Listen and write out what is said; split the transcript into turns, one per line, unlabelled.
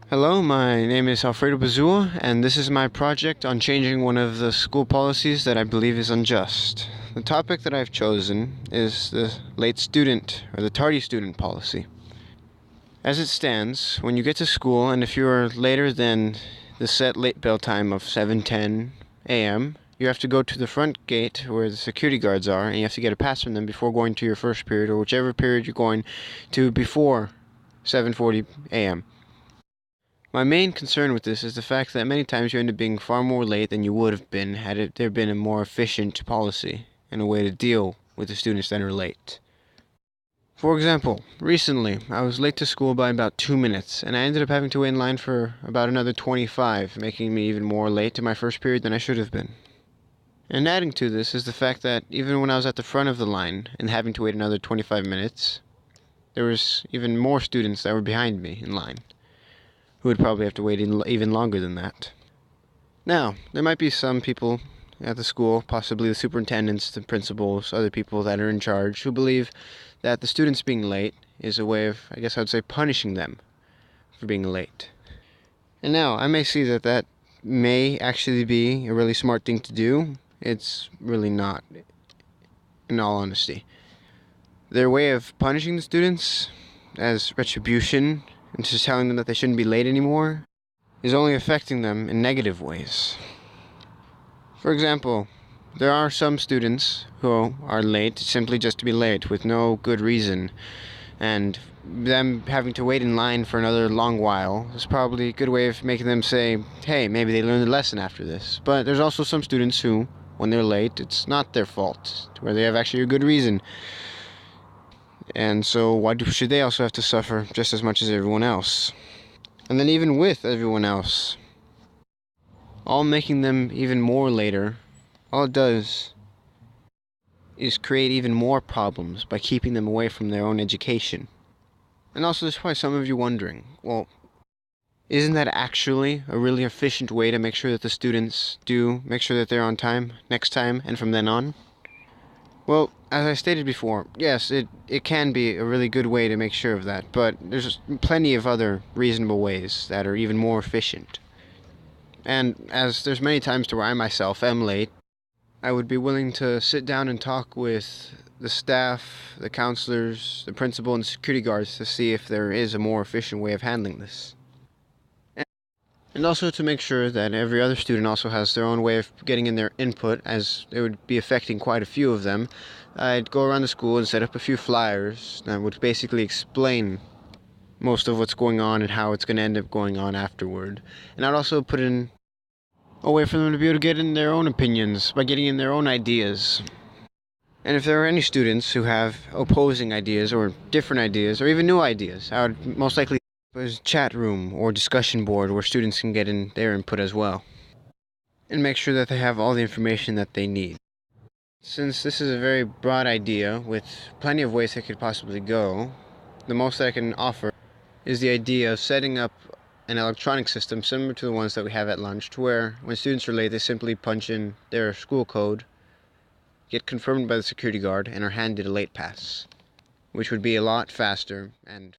Hello, my name is Alfredo Bazua, and this is my project on changing one of the school policies that I believe is unjust. The topic that I've chosen is the late student, or the tardy student policy. As it stands, when you get to school, and if you are later than the set late bell time of 7:10 a.m., you have to go to the front gate where the security guards are, and you have to get a pass from them before going to your first period, or whichever period you're going to before 7:40 a.m. My main concern with this is the fact that many times you end up being far more late than you would have been had there been a more efficient policy and a way to deal with the students that are late. For example, recently I was late to school by about 2 minutes, and I ended up having to wait in line for about another 25, making me even more late to my first period than I should have been. And adding to this is the fact that even when I was at the front of the line and having to wait another 25 minutes, there was even more students that were behind me in line, who would probably have to wait even longer than that. Now, there might be some people at the school, possibly the superintendents, the principals, other people that are in charge, who believe that the students being late is a way of, I guess I would say, punishing them for being late. And now, I may see that that may actually be a really smart thing to do. It's really not, in all honesty. Their way of punishing the students as retribution and just telling them that they shouldn't be late anymore is only affecting them in negative ways. For example, there are some students who are late simply just to be late with no good reason, and them having to wait in line for another long while is probably a good way of making them say, hey, maybe they learned a lesson after this. But there's also some students who, when they're late, it's not their fault, where they have actually a good reason. And so why should they also have to suffer just as much as everyone else? And then even with everyone else, all making them even more later, all it does is create even more problems by keeping them away from their own education. And also there's probably some of you wondering, well, isn't that actually a really efficient way to make sure that the students do make sure that they're on time next time and from then on? Well, as I stated before, yes, it can be a really good way to make sure of that, but there's plenty of other reasonable ways that are even more efficient. And as there's many times to where I myself am late, I would be willing to sit down and talk with the staff, the counselors, the principal, and the security guards to see if there is a more efficient way of handling this. And also to make sure that every other student also has their own way of getting in their input, as it would be affecting quite a few of them. I'd go around the school and set up a few flyers that would basically explain most of what's going on and how it's going to end up going on afterward. And I'd also put in a way for them to be able to get in their own opinions by getting in their own ideas. And if there are any students who have opposing ideas or different ideas or even new ideas, I would most likely there's a chat room or discussion board where students can get in their input as well, and make sure that they have all the information that they need. Since this is a very broad idea with plenty of ways it could possibly go, the most that I can offer is the idea of setting up an electronic system similar to the ones that we have at lunch, to where when students are late they simply punch in their school code, get confirmed by the security guard, and are handed a late pass, which would be a lot faster and